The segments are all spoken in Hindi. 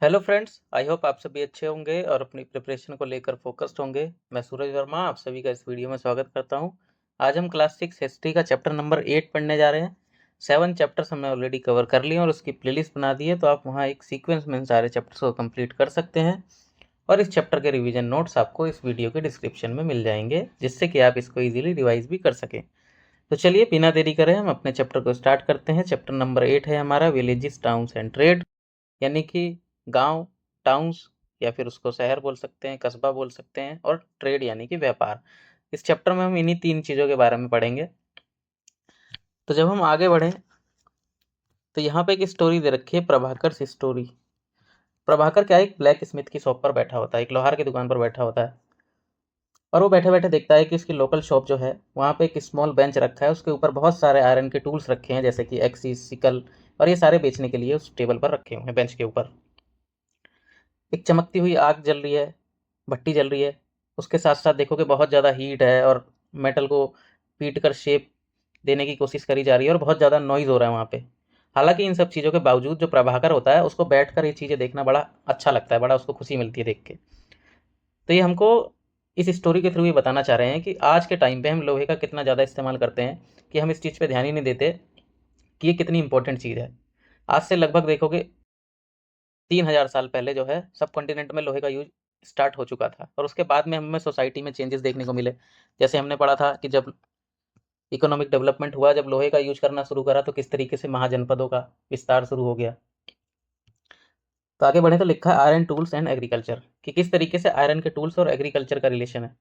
हेलो फ्रेंड्स, आई होप आप सभी अच्छे होंगे और अपनी प्रिपरेशन को लेकर फोकस्ड होंगे। मैं सूरज वर्मा आप सभी का इस वीडियो में स्वागत करता हूं। आज हम क्लास 6 हिस्ट्री का चैप्टर नंबर 8 पढ़ने जा रहे हैं। 7 चैप्टर्स हमने ऑलरेडी कवर कर लिए और उसकी प्लेलिस्ट बना दी है, तो आप वहां एक सीक्वेंस में इन सारे चैप्टर्स को कंप्लीट कर सकते हैं। और इस चैप्टर के रिवीजन नोट्स आपको इस वीडियो के डिस्क्रिप्शन में मिल जाएंगे, जिससे कि आप इसको ईजिली रिवाइज भी कर सकें। तो चलिए बिना देरी करें हम अपने चैप्टर को स्टार्ट करते हैं। चैप्टर नंबर 8 है हमारा विलेजेस, टाउन्स एंड ट्रेड, यानी कि गांव, टाउन्स, या फिर उसको शहर बोल सकते हैं, कस्बा बोल सकते हैं, और ट्रेड यानी कि व्यापार। इस चैप्टर में हम इन्हीं 3 चीज़ों के बारे में पढ़ेंगे। तो जब हम आगे बढ़ें तो यहाँ पे एक स्टोरी दे रखी है, प्रभाकर की स्टोरी। प्रभाकर क्या है, एक ब्लैक स्मिथ की शॉप पर बैठा होता है, एक लोहार की दुकान पर बैठा होता है। और वो बैठे बैठे देखता है कि उसकी लोकल शॉप जो है वहाँ पे एक स्मॉल बेंच रखा है, उसके ऊपर बहुत सारे आयरन के टूल्स रखे हैं, जैसे कि एक्सिस, सिकल, और ये सारे बेचने के लिए उस टेबल पर रखे हुए हैं बेंच के ऊपर। एक चमकती हुई आग जल रही है, भट्टी जल रही है। उसके साथ साथ देखोगे बहुत ज़्यादा हीट है और मेटल को पीट कर शेप देने की कोशिश करी जा रही है और बहुत ज़्यादा नॉइज़ हो रहा है वहाँ पे। हालांकि इन सब चीज़ों के बावजूद जो प्रभाकर होता है उसको बैठकर ये चीज़ें देखना बड़ा अच्छा लगता है, बड़ा उसको खुशी मिलती है देख के। तो ये हमको इस स्टोरी के थ्रू ये बताना चाह रहे हैं कि आज के टाइम पे हम लोहे का कितना ज़्यादा इस्तेमाल करते हैं कि हम इस चीज़ पे ध्यान ही नहीं देते कि ये कितनी इंपॉर्टेंट चीज़ है। आज से लगभग देखोगे 3000 साल पहले जो है सब कॉन्टिनेंट में लोहे का यूज स्टार्ट हो चुका था, और उसके बाद में हमें सोसाइटी में चेंजेस देखने को मिले। जैसे हमने पढ़ा था कि जब इकोनॉमिक डेवलपमेंट हुआ, जब लोहे का यूज करना शुरू करा, तो किस तरीके से महाजनपदों का विस्तार शुरू हो गया। तो आगे बढ़े तो लिखा है आयरन टूल्स एंड एग्रीकल्चर, कि किस तरीके से आयरन के टूल्स और एग्रीकल्चर का रिलेशन है।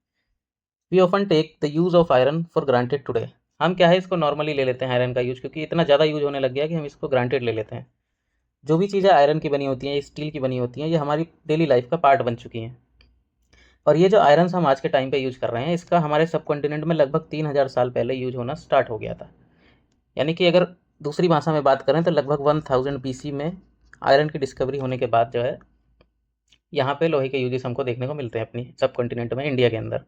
We often take the use of iron for granted today. हम क्या है इसको नॉर्मली ले लेते हैं आयरन का यूज, क्योंकि इतना ज़्यादा यूज होने लग गया कि हम इसको ग्रांटेड ले लेते हैं। जो भी चीज़ें आयरन की बनी होती हैं, स्टील की बनी होती हैं, ये हमारी डेली लाइफ का पार्ट बन चुकी हैं। और ये जो आयरन्स हम आज के टाइम पे यूज कर रहे हैं, इसका हमारे सब कॉन्टिनेंट में लगभग 3000 साल पहले यूज होना स्टार्ट हो गया था। यानी कि अगर दूसरी भाषा में बात करें तो लगभग 1000 BC में आयरन की डिस्कवरी होने के बाद जो है यहाँ पे लोहे के यूजेस हमको देखने को मिलते हैं अपनी सब कॉन्टिनेंट में, इंडिया के अंदर।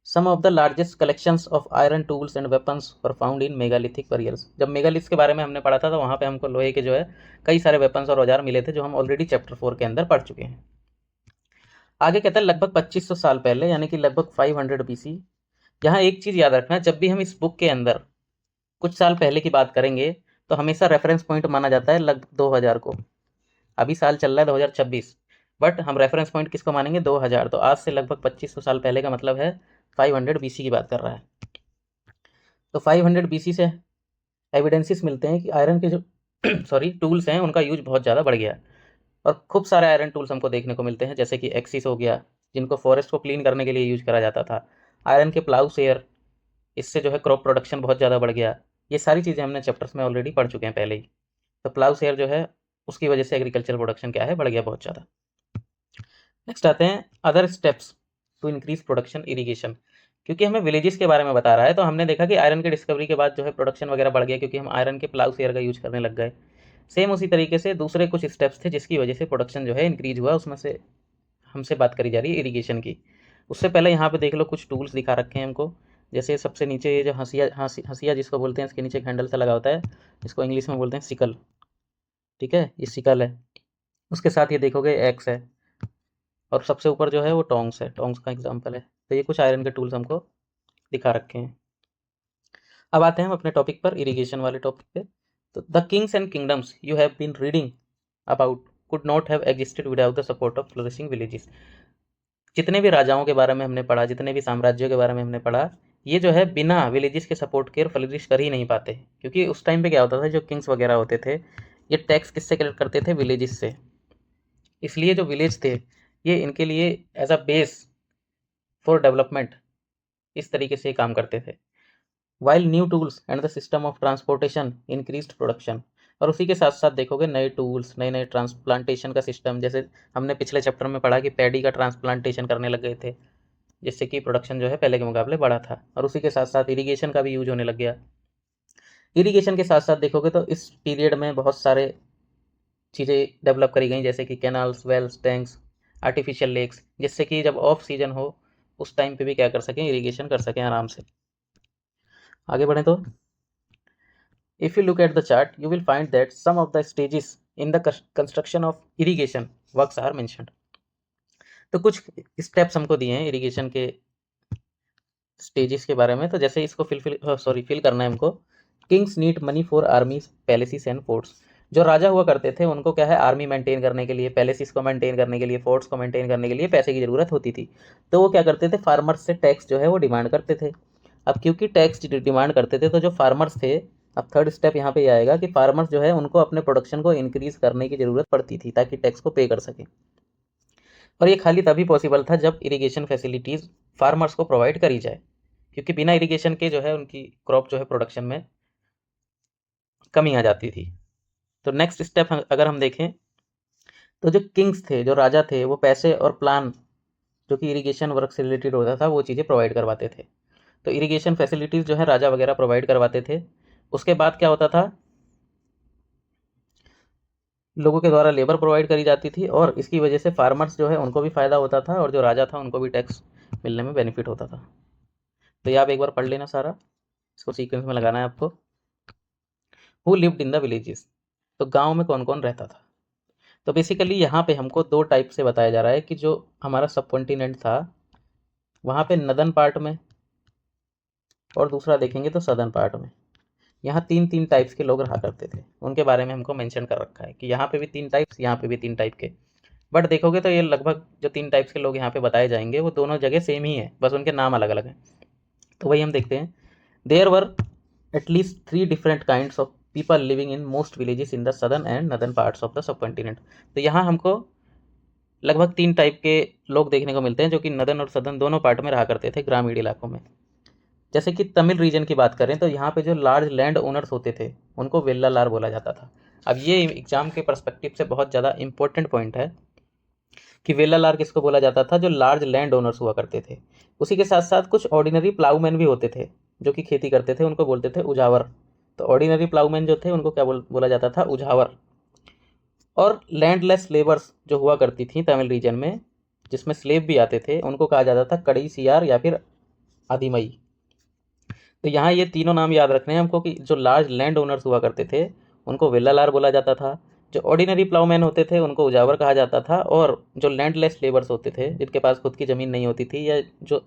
Some of the largest collections of iron tools and weapons were found in megalithic burials. जब मेगालिथ्स के बारे में हमने पढ़ा था तो वहाँ पे हमको लोहे के जो है कई सारे वेपन्स और औजार मिले थे, जो हम ऑलरेडी चैप्टर 4 के अंदर पढ़ चुके हैं। आगे कहता है लगभग 2500 साल पहले, यानी कि लगभग 500 BC। यहाँ एक चीज़ याद रखना, जब भी हम इस बुक के अंदर कुछ साल पहले की बात करेंगे तो हमेशा रेफरेंस पॉइंट माना जाता है लगभग 2000 को। अभी साल चल रहा है 2026, बट हम रेफरेंस पॉइंट किसको मानेंगे, 2000। तो आज से लगभग 2500 साल पहले का मतलब है 500 BC की बात कर रहा है। तो 500 BC से एविडेंसेस मिलते हैं कि आयरन के जो सॉरी टूल्स हैं उनका यूज बहुत ज़्यादा बढ़ गया। और खूब सारे आयरन टूल्स हमको देखने को मिलते हैं, जैसे कि एक्सिस हो गया, जिनको फॉरेस्ट को क्लीन करने के लिए यूज करा जाता था। आयरन के प्लाउ शेयर, इससे जो है क्रॉप प्रोडक्शन बहुत ज़्यादा बढ़ गया। ये सारी चीज़ें हमने चैप्टर्स में ऑलरेडी पढ़ चुके हैं पहले ही। तो प्लाउ शेयर जो है उसकी वजह से एग्रीकल्चर प्रोडक्शन क्या है, बढ़ गया बहुत ज़्यादा। नेक्स्ट आते हैं other steps to increase production, irrigation. क्योंकि हमें विलेजेस के बारे में बता रहा है, तो हमने देखा कि आयरन के डिस्कवरी के बाद जो है प्रोडक्शन वगैरह बढ़ गया, क्योंकि हम आयरन के प्लाउ शेयर का यूज करने लग गए। सेम उसी तरीके से दूसरे कुछ स्टेप्स थे जिसकी वजह से प्रोडक्शन जो है इंक्रीज हुआ, उसमें से हमसे बात करी जा रही है इरिगेशन की। उससे पहले यहाँ पे देख लो कुछ टूल्स दिखा रखे हैं हमको। जैसे सबसे नीचे ये जो हंसिया जिसको बोलते हैं, इसके नीचे एक हैंडल सा लगा होता है, इसको इंग्लिश में बोलते हैं सिकल। ठीक है, ये सिकल है। उसके साथ ये देखोगे एक्स है, और सबसे ऊपर जो है वो टोंग्स है, टोंग्स का एग्जाम्पल है। तो ये कुछ आयरन के टूल्स हमको दिखा रखे हैं। अब आते हैं हम अपने टॉपिक पर, इरिगेशन वाले टॉपिक पे। तो the kings and kingdoms you have been reading about could not have existed without the support of flourishing villages. जितने भी राजाओं के बारे में हमने पढ़ा, जितने भी साम्राज्यों के बारे में हमने पढ़ा, ये जो है बिना विलेजेस के सपोर्ट के फ्लरिश कर ही नहीं पाते। क्योंकि उस टाइम पे क्या होता था, जो किंग्स वगैरह होते थे ये टैक्स किससे कलेक्ट करते थे, विलेजेस से। इसलिए जो विलेज थे ये इनके लिए as a base for development इस तरीके से काम करते थे। While new tools and the system of transportation increased production. और उसी के साथ साथ देखोगे नए टूल्स, नए नए ट्रांसप्लांटेशन का सिस्टम, जैसे हमने पिछले चैप्टर में पढ़ा कि पैडी का ट्रांसप्लांटेशन करने लग गए थे, जिससे कि प्रोडक्शन जो है पहले के मुकाबले बढ़ा था। और उसी के साथ साथ इरिगेशन का भी यूज होने लग गया। इरिगेशन के साथ साथ देखोगे तो इस पीरियड में बहुत सारे चीज़ें डेवलप करी गई, जैसे कि canals, wells, tanks, artificial lakes, जिससे कि जब ऑफ सीजन हो उस टाइम पे भी क्या कर सकें, इरिगेशन कर सकें आराम से। आगे बढ़ें तो if you look at the chart you will find that some of the stages in the construction of irrigation works are mentioned. तो कुछ स्टेप्स हमको दिए हैं इरिगेशन के स्टेजेस के बारे में। तो जैसे इसको फिल करना है हमको। Kings need money for armies palaces and forts. जो राजा हुआ करते थे उनको क्या है, आर्मी मेंटेन करने के लिए, पैलेसिस को मेंटेन करने के लिए, फोर्ट्स को मेंटेन करने के लिए पैसे की ज़रूरत होती थी। तो वो क्या करते थे, फार्मर्स से टैक्स जो है वो डिमांड करते थे। अब क्योंकि टैक्स डिमांड करते थे तो जो फार्मर्स थे, अब थर्ड स्टेप यहाँ पे ये आएगा कि फार्मर्स जो है उनको अपने प्रोडक्शन को इंक्रीज करने की ज़रूरत पड़ती थी ताकि टैक्स को पे कर सके। और ये खाली तभी पॉसिबल था जब इरिगेशन फैसिलिटीज़ फार्मर्स को प्रोवाइड करी जाए, क्योंकि बिना इरिगेशन के जो है उनकी क्रॉप जो है प्रोडक्शन में कमी आ जाती थी। तो नेक्स्ट स्टेप अगर हम देखें तो जो किंग्स थे, जो राजा थे, वो पैसे और प्लान जो कि इरिगेशन वर्क से रिलेटेड होता था वो चीज़ें प्रोवाइड करवाते थे। तो इरिगेशन फैसिलिटीज़ जो है राजा वगैरह प्रोवाइड करवाते थे। उसके बाद क्या होता था, लोगों के द्वारा लेबर प्रोवाइड करी जाती थी और इसकी वजह से फार्मर्स जो है उनको भी फ़ायदा होता था और जो राजा था उनको भी टैक्स मिलने में बेनिफिट होता था। तो ये आप एक बार पढ़ लेना सारा, इसको सीक्वेंस में लगाना है आपको। Who lived in the villages, तो गांव में कौन कौन रहता था। तो बेसिकली यहाँ पे हमको दो टाइप से बताया जा रहा है कि जो हमारा सब कॉन्टिनेंट था वहाँ पे नदर्न पार्ट में और दूसरा देखेंगे तो सदर्न पार्ट में, यहाँ तीन तीन टाइप्स के लोग रहा करते थे। उनके बारे में हमको मेंशन कर रखा है कि यहाँ पे भी तीन टाइप्स, यहाँ पे भी तीन टाइप के। बट देखोगे तो ये लगभग जो तीन टाइप्स के लोग यहाँ पे बताए जाएंगे वो दोनों जगह सेम ही है, बस उनके नाम अलग अलग हैं। तो वही हम देखते हैं। There were at least 3 different kinds of people living in most villages in the southern and northern parts of the subcontinent. तो यहाँ हमको लगभग 3 टाइप के लोग देखने को मिलते हैं जो कि नदर्न और सदर्न दोनों पार्ट में रहा करते थे ग्रामीण इलाकों में। जैसे कि तमिल रीजन की बात करें तो यहाँ पे जो लार्ज लैंड ओनर्स होते थे उनको वेल्लालार बोला जाता था। अब ये एग्जाम के पर्सपेक्टिव से बहुत ज़्यादा इंपॉर्टेंट पॉइंट है कि वेल्लालार किसको बोला जाता था, जो लार्ज लैंड ओनर्स हुआ करते थे। उसी के साथ साथ कुछ ऑर्डिनरी प्लाऊमैन भी होते थे जो कि खेती करते थे, उनको बोलते थे उजावर। तो ऑर्डिनरी प्लाऊमैन जो थे उनको क्या बोला जाता था, उजावर। और लैंडलेस लेबर्स जो हुआ करती थी तमिल रीजन में, जिसमें स्लेव भी आते थे, उनको कहा जाता था कड़ई सियार या फिर आदिमई। तो यहाँ ये तीनों नाम याद रखने हैं हमको कि जो लार्ज लैंड ओनर्स हुआ करते थे उनको वेल्लालार बोला जाता था, जो ऑर्डिनरी प्लाउमैन होते थे उनको उजावर कहा जाता था, और जो लैंडलेस लेबर्स होते थे जिनके पास खुद की ज़मीन नहीं होती थी या जो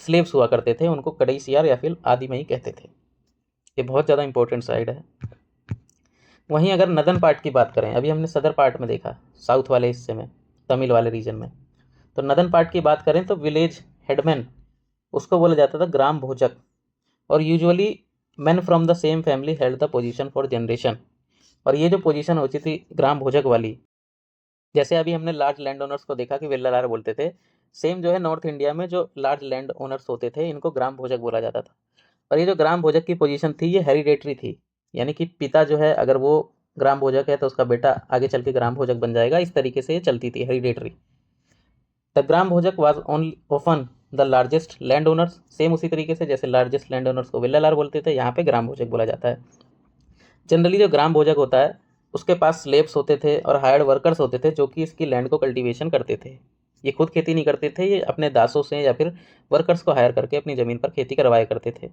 स्लेव्स हुआ करते थे उनको कड़ई सियार या फिर आदिमई कहते थे। ये बहुत ज़्यादा इंपॉर्टेंट साइड है। वहीं अगर नदर्न पार्ट की बात करें, अभी हमने सदर पार्ट में देखा, साउथ वाले हिस्से में, तमिल वाले रीजन में। तो नदर्न पार्ट की बात करें तो विलेज हेडमैन उसको बोला जाता था ग्राम भोजक, और usually man from the same family held the position for generation. और ये जो पोजीशन होती थी ग्राम भोजक वाली, जैसे अभी हमने लार्ज लैंड ओनर्स को देखा कि वेल्लालार बोलते थे, सेम जो है नॉर्थ इंडिया में जो लार्ज लैंड ओनर्स होते थे इनको ग्राम भोजक बोला जाता था। और ये जो ग्राम भोजक की पोजीशन थी ये हेरिडेटरी थी, यानी कि पिता जो है अगर वो ग्राम भोजक है तो उसका बेटा आगे चल के ग्राम भोजक बन जाएगा, इस तरीके से ये चलती थी, hereditary. The grama Bhojak was only often the largest land owners, same उसी तरीके से जैसे लार्जेस्ट लैंड ओनर्स को वेल्लालार बोलते थे, यहाँ पे ग्राम भोजक बोला जाता है। जनरली जो ग्राम भोजक होता है उसके पास स्लेव्स होते थे और हायर्ड वर्कर्स होते थे जो कि इसकी लैंड को कल्टीवेशन करते थे। ये खुद खेती नहीं करते थे, ये अपने दासों से या फिर वर्कर्स को हायर करके अपनी ज़मीन पर खेती करवाया करते थे।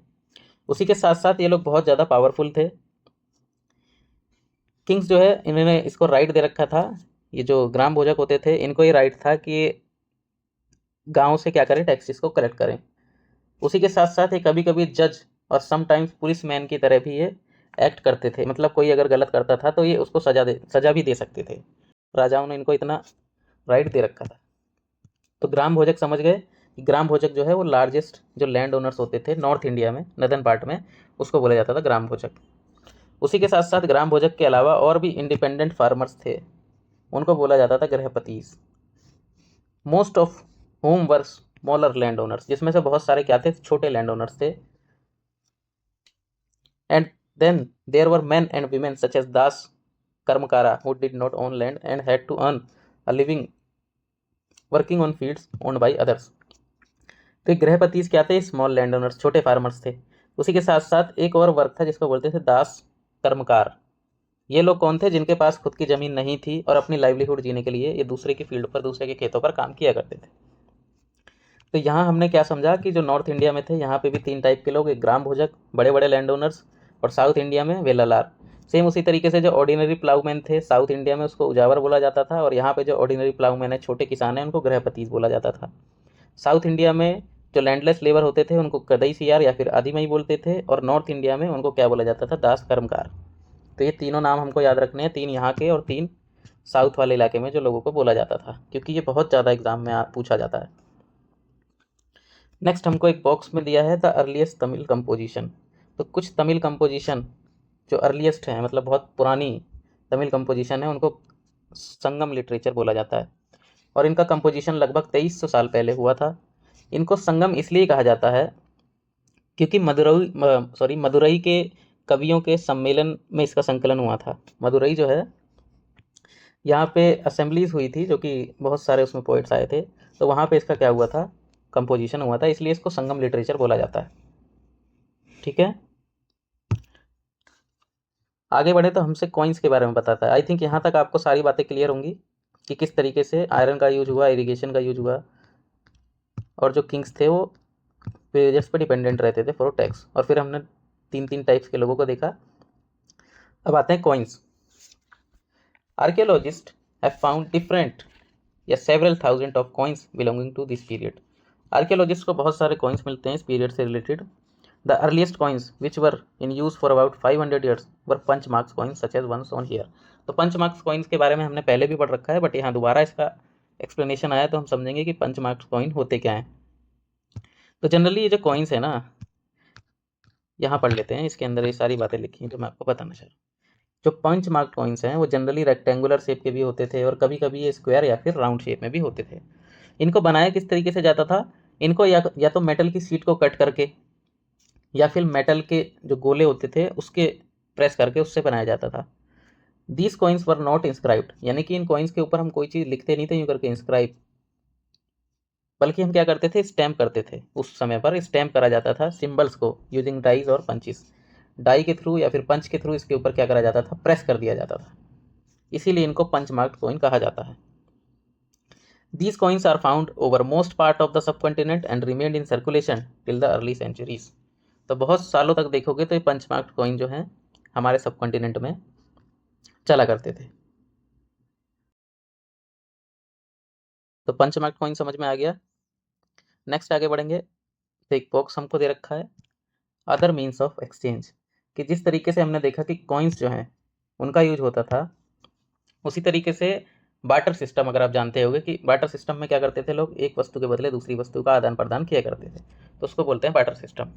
उसी के साथ साथ ये लोग बहुत ज़्यादा पावरफुल थे। किंग्स जो है इन्होंने इसको राइट दे रखा था, ये जो ग्राम भोजक होते थे इनको ये राइट था कि गाँव से क्या करें, टैक्सेस को कलेक्ट करें। उसी के साथ साथ ये कभी कभी जज और समटाइम्स पुलिस मैन की तरह भी ये एक्ट करते थे, मतलब कोई अगर गलत करता था तो ये उसको सजा भी दे सकते थे। राजाओं ने इनको इतना राइट दे रखा था। तो ग्राम भोजक समझ गए कि ग्राम भोजक जो है वो लार्जेस्ट जो लैंड ओनर्स होते थे नॉर्थ इंडिया में, नदर्न पार्ट में, उसको बोला जाता था ग्राम भोजक। उसी के साथ साथ ग्राम भोजक के अलावा और भी इंडिपेंडेंट फार्मर्स थे, उनको बोला जाता था गृहपतीस। Most of whom were smaller land owners, जिसमें से बहुत सारे क्या थे, छोटे लैंड ओनर्स थे। And then there were men and women such as das कर्मकारा who did not own land and had to earn a living working on fields owned by others। तो गृहपति क्या थे, स्मॉल लैंड ओनर्स, छोटे फार्मर्स थे। उसी के साथ साथ एक और वर्ग था जिसको बोलते थे दास कर्मकार। ये लोग कौन थे, जिनके पास खुद की ज़मीन नहीं थी और अपनी लाइवलीहुड जीने के लिए ये दूसरे की फील्ड पर, दूसरे के खेतों पर काम किया करते थे। तो यहाँ हमने क्या समझा कि जो नॉर्थ इंडिया में थे यहाँ पे भी तीन टाइप के लोग, एक ग्राम भोजक, बड़े बड़े लैंड ओनर्स, और साउथ इंडिया में वेल्लालार। सेम उसी तरीके से जो ऑर्डिनरी प्लाउमैन थे साउथ इंडिया में उसको उजावर बोला जाता था, और यहाँ पे जो ऑर्डिनरी प्लाउमैन है छोटे किसान हैं उनको गृहपति बोला जाता था। साउथ इंडिया में जो लैंडलेस लेबर होते थे उनको कदई सियार या फिर आदिमाई बोलते थे, और नॉर्थ इंडिया में उनको क्या बोला जाता था, दास कर्मकार। तो ये तीनों नाम हमको याद रखने हैं, 3 यहाँ के और 3 साउथ वाले इलाके में जो लोगों को बोला जाता था, क्योंकि ये बहुत ज़्यादा एग्जाम में पूछा जाता है। नेक्स्ट हमको एक बॉक्स में दिया है द अर्लीस्ट तमिल कंपोजिशन। तो कुछ तमिल कंपोजिशन जो अर्लीस्ट हैं, मतलब बहुत पुरानी तमिल कंपोजिशन है, उनको संगम लिटरेचर बोला जाता है, और इनका कंपोजिशन लगभग 2300 साल पहले हुआ था। इनको संगम इसलिए कहा जाता है क्योंकि मदुरई के कवियों के सम्मेलन में इसका संकलन हुआ था। मदुरई जो है यहाँ पे असेंबलीज हुई थी, जो कि बहुत सारे उसमें पोइट्स आए थे, तो वहाँ पे इसका क्या हुआ था, कंपोजिशन हुआ था, इसलिए इसको संगम लिटरेचर बोला जाता है। ठीक है, आगे बढ़े तो हमसे कॉइन्स के बारे में बताता है। आई थिंक यहाँ तक आपको सारी बातें क्लियर होंगी कि किस तरीके से आयरन का यूज हुआ, इरिगेशन का यूज हुआ, और जो किंग्स थे वो विलेजर्स पर डिपेंडेंट रहते थे फॉर टैक्स, और फिर हमने 3 टाइप्स के लोगों को देखा। अब आते हैं coins. Archaeologist have found different या several thousand of coins belonging to this period. Archaeologist को बहुत सारे कॉइन्स मिलते हैं इस पीरियड से related. The earliest coins which were in use for about 500 years were punch marks coins such as ones on here. तो पंच मार्क्स कॉइन्स के बारे में हमने पहले भी पढ़ रखा है, बट यहाँ दोबारा इसका एक्सप्लेनेशन आया तो हम समझेंगे कि पंच मार्क्स कॉइन होते क्या हैं। तो जनरली ये जो कॉइन्स है ना, यहाँ पढ़ लेते हैं, इसके अंदर ये सारी बातें लिखी हैं जो मैं आपको बताना चाह रहा हूँ। जो पंच मार्क कॉइन्स हैं वो जनरली रेक्टेंगुलर शेप के भी होते थे, और कभी कभी ये स्क्वायर या फिर राउंड शेप में भी होते थे। इनको बनाया किस तरीके से जाता था, इनको या तो मेटल की शीट को कट करके या फिर मेटल के जो गोले होते थे उसके प्रेस करके उससे बनाया जाता था। These coins were not inscribed, यानी कि इन कॉइन्स के ऊपर हम कोई चीज़ लिखते नहीं थे यूँ करके इंस्क्राइब, बल्कि हम क्या करते थे, स्टैम्प करते थे। उस समय पर स्टैम्प करा जाता था सिंबल्स को यूजिंग डाइज और पंचिस। डाई के थ्रू या फिर पंच के थ्रू इसके ऊपर क्या करा जाता था, प्रेस कर दिया जाता था, इसीलिए इनको पंच मार्क्ड कॉइन कहा जाता है। These coins are found over most part of the subcontinent and remained in circulation till the early centuries. तो बहुत सालों तक देखोगे तो ये पंच मार्क्ड कॉइन जो हैं हमारे सबकॉन्टिनेंट में चला करते थे। तो पंच मार्क्ड कॉइन समझ में आ गया। नेक्स्ट आगे बढ़ेंगे तो एक बॉक्स हमको दे रखा है अदर मीन्स ऑफ एक्सचेंज, कि जिस तरीके से हमने देखा कि कॉइन्स जो हैं उनका यूज होता था, उसी तरीके से बार्टर सिस्टम, अगर आप जानते होंगे कि बार्टर सिस्टम में क्या करते थे लोग, एक वस्तु के बदले दूसरी वस्तु का आदान प्रदान किया करते थे, तो उसको बोलते हैं barter system.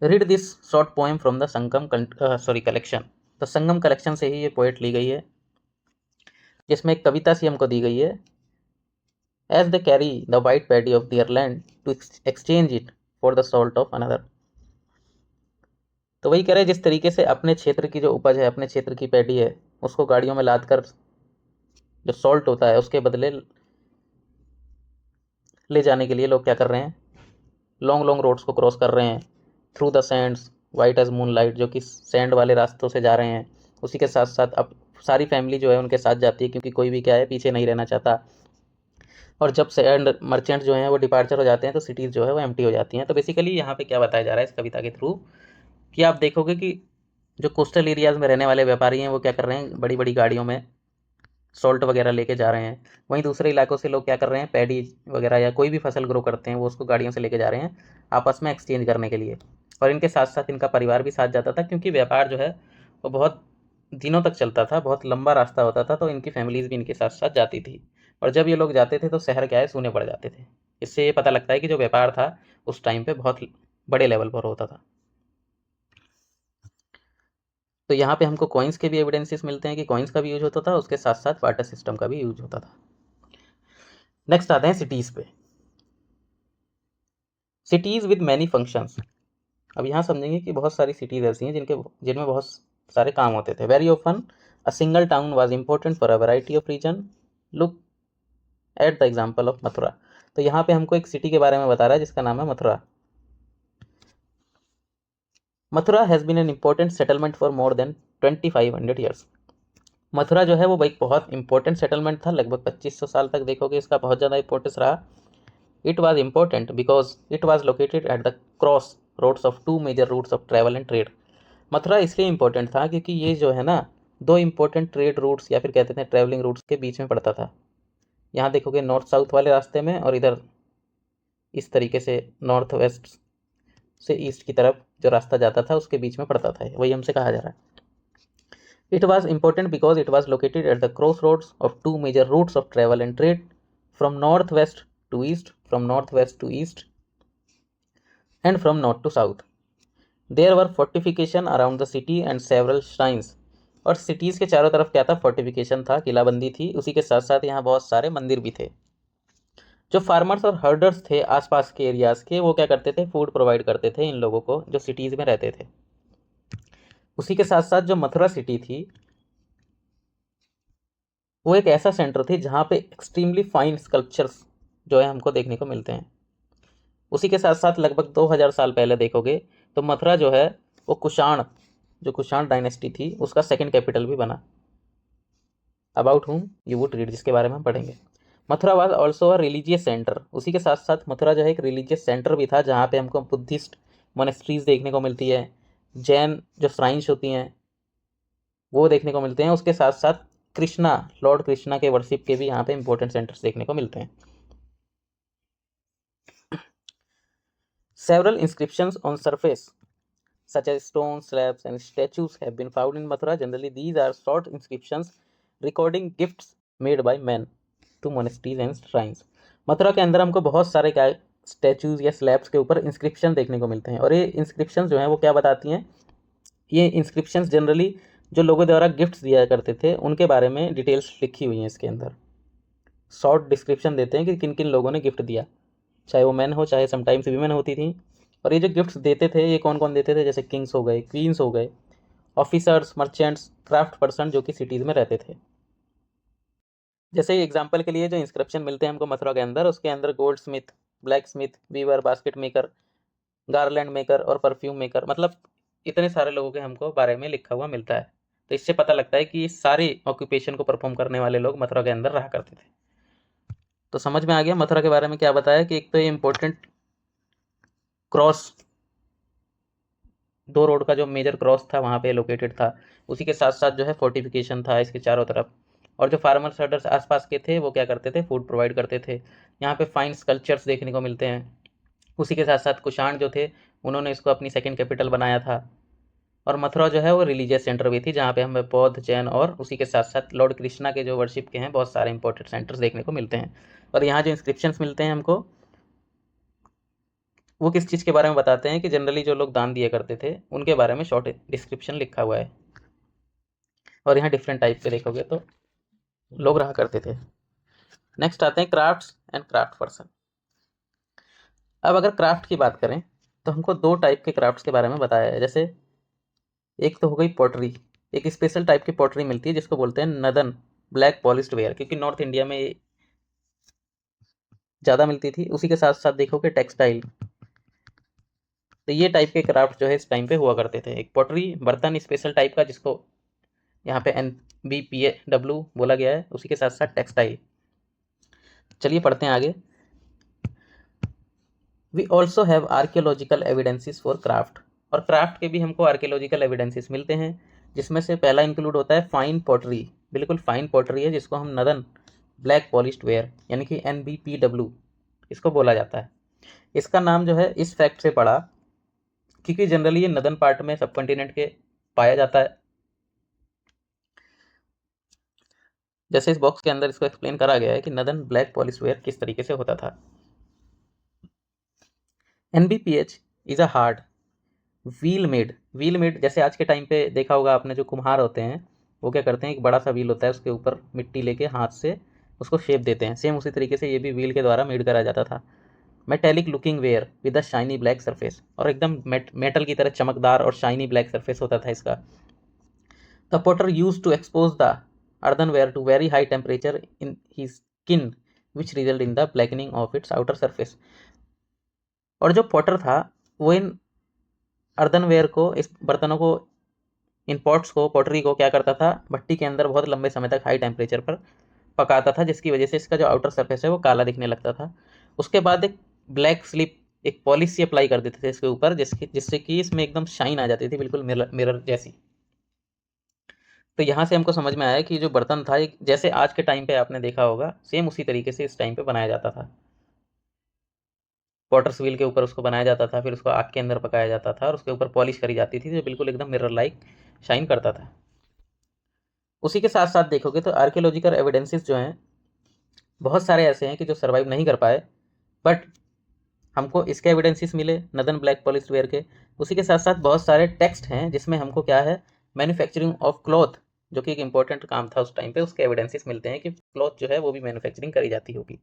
Read this short poem from the Sangam collection. तो संगम कलेक्शन से ही ये पोएट ली गई है, जिसमें एक कविता सी हमको दी गई है। As they carry the white paddy of their land to exchange it for the salt of another. तो वही कह रहे हैं, जिस तरीके से अपने क्षेत्र की जो उपज है, अपने क्षेत्र की पैडी है, उसको गाड़ियों में लाद कर जो सॉल्ट होता है उसके बदले ले जाने के लिए लोग क्या कर रहे हैं, लॉन्ग लॉन्ग रोड्स को क्रॉस कर रहे हैं through the sands white as moonlight, जो कि सैंड वाले रास्तों से जा रहे हैं। उसी के साथ साथ अब सारी फैमिली जो है उनके साथ जाती है, क्योंकि कोई भी क्या है पीछे नहीं रहना चाहता। और जब सैंड मर्चेंट जो हैं वो डिपार्चर हो जाते हैं तो सिटीज़ जो है वो एम्प्टी हो जाती हैं। तो बेसिकली यहाँ पे क्या बताया जा रहा है इस कविता के थ्रू, कि आप देखोगे कि जो कोस्टल एरियाज़ में रहने वाले व्यापारी हैं वो क्या कर रहे हैं, बड़ी बड़ी गाड़ियों में सॉल्ट वगैरह लेके जा रहे हैं। वहीं दूसरे इलाकों से लोग क्या कर रहे हैं, पैडी वगैरह या कोई भी फसल ग्रो करते हैं वो उसको गाड़ियों से लेके जा रहे हैं आपस में एक्सचेंज करने के लिए। और इनके साथ साथ इनका परिवार भी साथ जाता था, क्योंकि व्यापार जो है वो बहुत दिनों तक चलता था, बहुत लंबा रास्ता होता था, तो इनकी फैमिलीज़ भी इनके साथ साथ जाती थी। और जब ये लोग जाते थे तो शहर क्या है सूने पड़ जाते थे। इससे ये पता लगता है कि जो व्यापार था उस टाइम पे बहुत बड़े लेवल पर होता था। तो यहाँ पे हमको कॉइन्स के भी एविडेंसेस मिलते हैं कि कॉइन्स का भी यूज होता था, उसके साथ साथ वाटर सिस्टम का भी यूज होता था। नेक्स्ट आते हैं सिटीज़ पे। Cities with many functions. अब यहाँ समझेंगे कि बहुत सारी सिटीज़ ऐसी हैं जिनमें बहुत सारे काम होते थे। Very often a single town was important for a variety of reason. Look at the example of Mathura. तो यहाँ पे हमको एक सिटी के बारे में बता रहा है जिसका नाम है Mathura. Mathura has been an important settlement for more than 2500 years. Mathura जो है वो भाई बहुत इंपॉर्टेंट सेटलमेंट था, लगभग 2500 साल तक देखोगे इसका बहुत ज़्यादा इंपॉर्टेंस रहा। It was important because it was located at the cross roads of 2 major routes of travel and trade. Mathura इसलिए इम्पोर्टेंट था क्योंकि ये जो है ना 2 इम्पोर्टेंट ट्रेड रूट्स या फिर कहते थे ट्रैवलिंग रूट्स के बीच में पड़ता था। यहाँ देखोगे नॉर्थ साउथ वाले रास्ते में, और इधर इस तरीके से नॉर्थ वेस्ट से ईस्ट की तरफ जो रास्ता जाता था उसके बीच में पड़ता था, वही हमसे कहा जा रहा है। It was important because it was located at the crossroads of two major routes of travel and trade, from northwest to east, from northwest to east, and from north to south. There were fortification around the city and several shrines. और सिटीज के चारों तरफ क्या था, फोर्टिफिकेशन था, किलाबंदी थी, उसी के साथ साथ यहाँ बहुत सारे मंदिर भी थे। जो फार्मर्स और हर्डर्स थे आसपास के एरियाज के, वो क्या करते थे, फूड प्रोवाइड करते थे इन लोगों को जो सिटीज में रहते थे। उसी के साथ साथ जो मथुरा सिटी थी वो एक ऐसा सेंटर थी जहाँ पे एक्सट्रीमली फाइन स्कल्पचर्स जो है हमको देखने को मिलते हैं। उसी के साथ साथ लगभग 2000 साल पहले देखोगे तो मथुरा जो है वो कुषाण डायनेस्टी थी उसका सेकंड कैपिटल भी बना। About whom you would read, जिसके बारे में हम पढ़ेंगे। Mathura was also a religious centre. उसी के साथ साथ मथुरा जो है एक रिलीजियस सेंटर भी था जहाँ पे हमको बुद्धिस्ट मोनेस्ट्रीज देखने को मिलती है, जैन जो श्राइन्स होती हैं वो देखने को मिलते हैं। उसके साथ साथ लॉर्ड कृष्णा के वर्शिप के भी यहाँ पे इंपॉर्टेंट सेंटर्स देखने को मिलते हैं। Several inscriptions on surface such as stones, slabs and statues have been found in Mathura. Generally these are short inscriptions recording gifts made by men to monasteries and shrines. Mathura के अंदर हमको बहुत सारे क्या स्टैचूज या स्लैब्स के ऊपर इंस्क्रिप्शन देखने को मिलते हैं, और ये इंस्क्रिप्शन जो हैं वो क्या बताती हैं, ये इंस्क्रिप्शन जनरली जो लोगों द्वारा गिफ्ट्स दिया करते थे उनके बारे में डिटेल्स लिखी हुई हैं। इसके अंदर शॉर्ट डिस्क्रिप्शन देते हैं कि किन किन लोगों ने गिफ्ट दिया, चाहे वो मैन हो चाहे समटाइम्स वीमेन होती थी। और ये जो गिफ्ट्स देते थे ये कौन कौन देते थे, जैसे किंग्स हो गए, क्वींस हो गए, ऑफिसर्स, मर्चेंट्स, क्राफ्ट पर्सन जो कि सिटीज़ में रहते थे। जैसे एग्जाम्पल के लिए जो इंस्क्रिप्शन मिलते हैं हमको मथुरा के अंदर, उसके अंदर gold smith, black smith, weaver, basket maker, garland maker और परफ्यूम मेकर, मतलब इतने सारे लोगों के हमको बारे में लिखा हुआ मिलता है। तो इससे पता लगता है कि सारे ऑक्यूपेशन को परफॉर्म करने वाले लोग मथुरा के अंदर रहा करते थे। तो समझ में आ गया मथुरा के बारे में क्या बताया कि एक तो ये इम्पोर्टेंट क्रॉस, 2 रोड का जो मेजर क्रॉस था वहाँ पे लोकेटेड था। उसी के साथ साथ जो है फोर्टिफिकेशन था इसके चारों तरफ, और जो फार्मर्स हर्डर्स आसपास के थे वो क्या करते थे, फूड प्रोवाइड करते थे। यहाँ पे फाइन स्कल्पचर्स देखने को मिलते हैं। उसी के साथ साथ कुषाण जो थे उन्होंने इसको अपनी सेकंड कैपिटल बनाया था। और मथुरा जो है वो रिलीजियस सेंटर भी थी जहाँ पे हमें बौद्ध, जैन और उसी के साथ साथ लॉर्ड कृष्णा के जो वर्शिप के हैं बहुत सारे इंपॉर्टेंट सेंटर्स देखने को मिलते हैं। और यहाँ जो इंस्क्रिप्शंस मिलते हैं हमको वो किस चीज़ के बारे में बताते हैं कि जनरली जो लोग दान दिया करते थे उनके बारे में शॉर्ट डिस्क्रिप्शन लिखा हुआ है। और यहाँ डिफरेंट टाइप के देखोगे तो लोग रहा करते थे। नेक्स्ट आते हैं क्राफ्ट्स एंड क्राफ्ट पर्सन। अब अगर क्राफ्ट की बात करें तो हमको 2 टाइप के क्राफ्ट्स के बारे में बताया है। जैसे एक तो हो गई पॉटरी, एक स्पेशल टाइप की पॉटरी मिलती है जिसको बोलते हैं नदन ब्लैक पॉलिश्ड वेयर, क्योंकि नॉर्थ इंडिया में ज़्यादा मिलती थी। उसी के साथ साथ देखोगे टेक्सटाइल, तो ये टाइप के क्राफ्ट जो है इस टाइम पे हुआ करते थे। एक पॉटरी बर्तन स्पेशल टाइप का जिसको यहाँ पे NBPW बोला गया है, उसी के साथ साथ टेक्सटाइल। चलिए पढ़ते हैं आगे। We also have archaeological evidences for craft, और क्राफ्ट के भी हमको आर्कियोलॉजिकल एविडेंसेस मिलते हैं जिसमें से पहला इंक्लूड होता है फाइन पॉटरी। बिल्कुल फाइन पॉटरी है जिसको हम नदन ब्लैक पॉलिश्ड वेयर यानी कि NBPW इसको बोला जाता है। इसका नाम जो है इस फैक्ट से पड़ा क्योंकि जनरली ये नदन पार्ट में सब कॉन्टिनेंट के पाया जाता है। जैसे इस बॉक्स के अंदर इसको एक्सप्लेन करा गया है कि नदन ब्लैक पॉलिश वेयर किस तरीके से होता था। NBPH is a hard wheel made, जैसे आज के टाइम पे देखा होगा आपने जो कुम्हार होते हैं वो क्या करते हैं, एक बड़ा सा व्हील होता है उसके ऊपर मिट्टी लेके हाथ से उसको शेप देते हैं, सेम उसी तरीके से ये भी व्हील के द्वारा मेड करा जाता था। Metallic looking ware with a shiny black surface, और एकदम मेटल की तरह चमकदार और शाइनी ब्लैक सरफेस होता था इसका। The potter use to expose the earthenware to very high temperature in his skin which result in the blackening of its outer surface। और जो पॉटर था वो इन अर्दनवेयर को, इस बर्तनों को, इन पॉट्स को, पॉटरी को क्या करता था, भट्टी के अंदर बहुत लंबे समय तक हाई टेम्परेचर पर पकाता था जिसकी वजह से इसका जो आउटर सरफेस है वो काला दिखने लगता था। उसके बाद एक ब्लैक स्लिप एक पॉलिश सी अप्लाई कर देते थे इसके ऊपर, जिससे कि इसमें एकदम शाइन आ जाती थी, बिल्कुल मिरर मिरर जैसी। तो यहाँ से हमको समझ में आया कि जो बर्तन था एक जैसे आज के टाइम पे आपने देखा होगा, सेम उसी तरीके से इस टाइम पे बनाया जाता था। पॉटर्स व्हील के ऊपर उसको बनाया जाता था, फिर उसको आग के अंदर पकाया जाता था और उसके ऊपर पॉलिश करी जाती थी, जो बिल्कुल एकदम मिरर लाइक शाइन करता था। उसी के साथ साथ देखोगे तो आर्कियोलॉजिकल एविडेंसेस जो हैं बहुत सारे ऐसे हैं कि जो सर्वाइव नहीं कर पाए, बट हमको इसके एविडेंसेस मिले नदन ब्लैक पॉलिश वेयर के। उसी के साथ साथ बहुत सारे टेक्स्ट हैं जिसमें हमको क्या है, मैन्युफैक्चरिंग ऑफ क्लॉथ, जो कि एक इंपॉर्टेंट काम था उस टाइम पे, उसके एविडेंसेस मिलते हैं कि क्लॉथ जो है वो भी मैन्युफैक्चरिंग करी जाती होगी।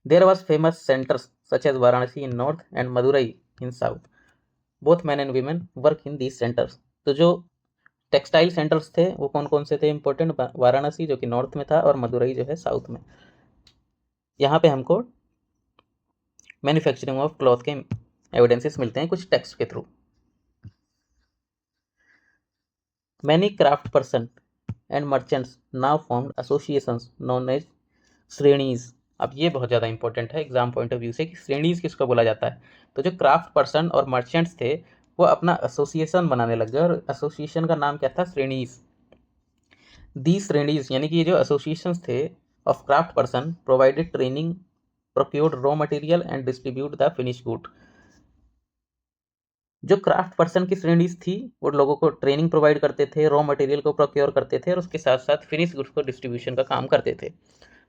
There was famous centers such as Varanasi in north and Madurai in south, both men and women work in these centers. तो जो टेक्सटाइल सेंटर्स थे वो कौन कौन से थे इंपॉर्टेंट, वाराणसी जो कि नॉर्थ में था और मदुरई जो है साउथ में। यहाँ पे हमको मैन्युफैक्चरिंग ऑफ क्लॉथ के एविडेंसेस मिलते हैं कुछ टेक्स्ट के through. Many craft person and merchants now formed associations known as श्रेणीज। अब ये बहुत ज़्यादा इंपॉर्टेंट है एग्जाम पॉइंट ऑफ व्यू से कि श्रेणीज किसको बोला जाता है। तो जो क्राफ्ट पर्सन और मर्चेंट्स थे वो अपना एसोसिएशन बनाने लग गए, और एसोसिएशन का नाम क्या था, श्रेणीज। दी श्रेणीज यानी कि ये जो एसोसिएशंस थे of craft person provided training, procured raw material and distribute the finish good. जो क्राफ्ट पर्सन की श्रेणीज थी वो लोगों को ट्रेनिंग प्रोवाइड करते थे, रॉ मटेरियल को प्रोक्योर करते थे और उसके साथ साथ फिनिश गुड्स को डिस्ट्रीब्यूशन का काम करते थे।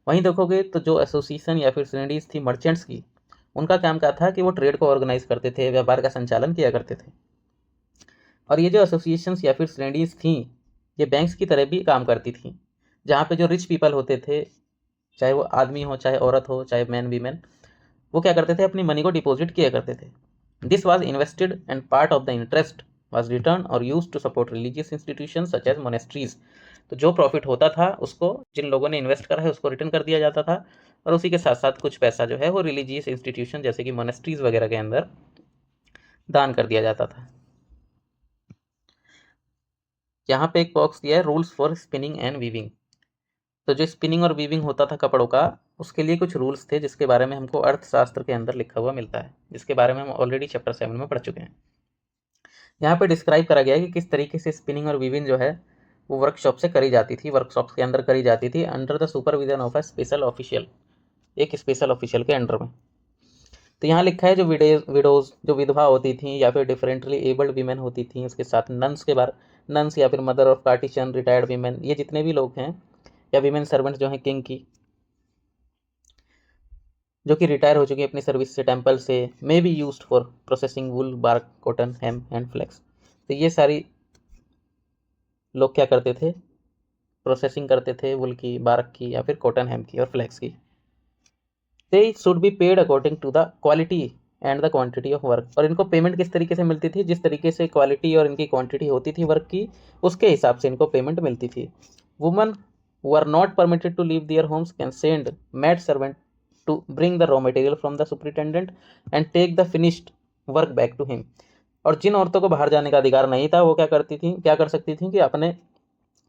वहीं देखोगे तो जो एसोसिएशन या फिर श्रेणीज थी मर्चेंट्स की, उनका काम क्या था कि वो ट्रेड को ऑर्गेनाइज करते थे, व्यापार का संचालन किया करते थे। और ये जो एसोसिएशंस या फिर श्रेणीज थी ये बैंक्स की तरह भी काम करती थी, जहाँ पे जो रिच पीपल होते थे, चाहे वो आदमी हो चाहे औरत हो चाहे मैन वीमेन, वो क्या करते थे, अपनी मनी को डिपॉजिट किया करते थे। This was invested and part of the interest was return और use to support religious institution such as monasteries. तो जो प्रॉफिट होता था उसको जिन लोगों ने इन्वेस्ट करा है उसको रिटर्न कर दिया जाता था, और उसी के साथ साथ कुछ पैसा जो है वो रिलीजियस इंस्टीट्यूशन जैसे कि मोनेस्ट्रीज वगैरह के अंदर दान कर दिया जाता था। यहाँ पे एक बॉक्स दिया है rules for spinning and weaving. तो जो स्पिनिंग और वीविंग होता था कपड़ों का, उसके लिए कुछ रूल्स थे जिसके बारे में हमको अर्थशास्त्र के अंदर लिखा हुआ मिलता है, जिसके बारे में हम ऑलरेडी चैप्टर 7 में पढ़ चुके हैं। यहाँ पे डिस्क्राइब करा गया है कि किस तरीके से स्पिनिंग और वीविंग जो है वो वर्कशॉप से करी जाती थी, वर्कशॉप के अंदर करी जाती थी under the supervision of a special official, एक स्पेशल ऑफिशियल के अंडर में। तो यहाँ लिखा है जो विडोज जो विधवा होती थी या फिर डिफरेंटली एबल्ड वीमेन होती थी, उसके साथ नन्स के बारे, नन्स या फिर mother of partition, retired women, ये जितने भी लोग हैं या वीमेन सर्वेंट्स जो हैं किंग की, जो कि रिटायर हो चुकी है अपनी सर्विस से टेम्पल से, may be used for processing wool, bark, cotton, hemp and flax. तो ये सारी लोग क्या करते थे, प्रोसेसिंग करते थे वुल की, बार्क की या फिर कॉटन, हेम की और फ्लेक्स की। They should be paid according to the quality and the quantity of work. और इनको पेमेंट किस तरीके से मिलती थी, जिस तरीके से क्वालिटी और इनकी क्वांटिटी होती थी वर्क की, उसके हिसाब से इनको पेमेंट मिलती थी। Woman who are not permitted to leave their homes can send maid servant to bring the raw material from the superintendent and take the finished work back to him। और जिन औरतों को बाहर जाने का अधिकार नहीं था वो क्या करती थी, क्या कर सकती थी कि अपने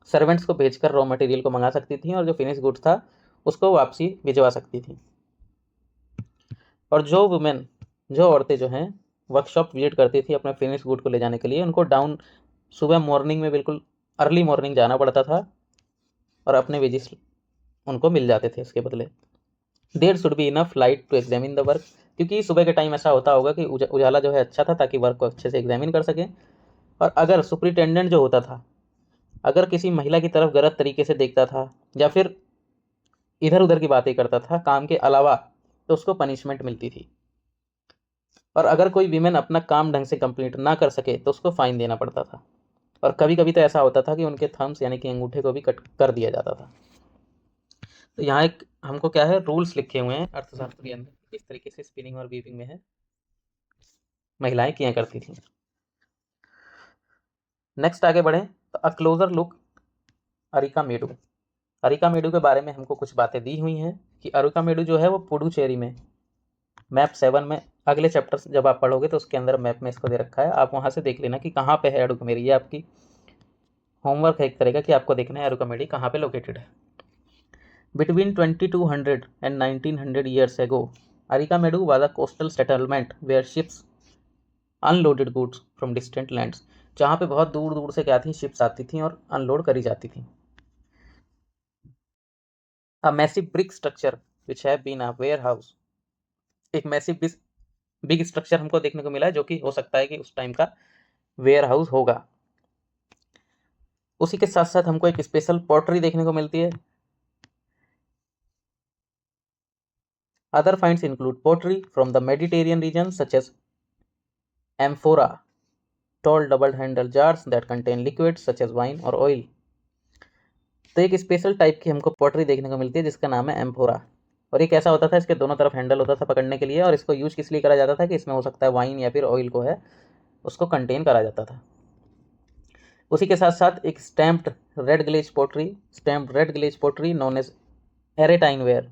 सर्वेंट्स को भेजकर रॉ मटेरियल को मंगा सकती थी और जो फिनिश गुड्स था उसको वापसी भिजवा सकती थी। और जो वुमेन, जो औरतें जो हैं वर्कशॉप विजिट करती थी अपने फिनिश गुड को ले जाने के लिए, उनको डाउन सुबह मॉर्निंग में बिल्कुल अर्ली मॉर्निंग जाना पड़ता था और अपने वेजेस उनको मिल जाते थे इसके बदले। There should be enough light to examine the work, क्योंकि सुबह के टाइम ऐसा होता होगा कि उजाला जो है अच्छा था ताकि वर्क को अच्छे से एग्जामिन कर सकें। और अगर सुपरिटेंडेंट जो होता था अगर किसी महिला की तरफ गलत तरीके से देखता था या फिर इधर उधर की बातें करता था काम के अलावा, तो उसको पनिशमेंट मिलती थी। और अगर कोई वीमेन अपना काम ढंग से कंप्लीट ना कर सके तो उसको फाइन देना पड़ता था। और कभी कभी तो ऐसा होता था कि उनके थम्स यानी कि अंगूठे को भी कट कर दिया जाता था। तो यहाँ एक हमको क्या है, रूल्स लिखे हुए हैं अर्थशास्त्र के अंदर किस तरीके से स्पिनिंग और वीविंग में है महिलाएं किया करती थी। नेक्स्ट आगे बढ़े तो अ क्लोजर लुक अरिकामेडु। अरिकामेडु के बारे में हमको कुछ बातें दी हुई हैं कि अरिकामेडु जो है वो पुडुचेरी में, मैप 7 में, अगले चैप्टर जब आप पढ़ोगे तो उसके अंदर मैप में इसको दे रखा है, आप वहाँ से देख लेना कि कहाँ पे है अरुकामेडी। ये आपकी होमवर्क है एक तरह का कि आपको देखना है अरुकामेडी कहाँ पे लोकेटेड है। Between 2200 and 1900 years ago, Arikamedu was a coastal settlement where ships unloaded goods from distant lands, जहाँ पे बहुत दूर दूर से क्या थी, शिप्स आती थी और अनलोड करी जाती थी. A massive brick structure which have been a warehouse, एक मैसिव बिग स्ट्रक्चर हमको देखने को मिला है जो कि हो सकता है कि उस टाइम का वेयर हाउस होगा. उसी के साथ साथ हमको एक स्पेशल पॉटरी देखने को मिलती है. Other finds include pottery from the Mediterranean region such as amphora, tall double handle jars that contain liquid such as wine और ऑयल. तो एक स्पेशल टाइप की हमको पॉटरी देखने को मिलती है जिसका नाम है एम्फोरा. और ये कैसा होता था, इसके दोनों तरफ हैंडल होता था पकड़ने के लिए, और इसको यूज किस लिए करा जाता था कि इसमें हो सकता है वाइन या फिर ऑयल को है उसको कंटेन करा जाता था. उसी के साथ साथ एक stamped red glaze pottery known as Arretine ware,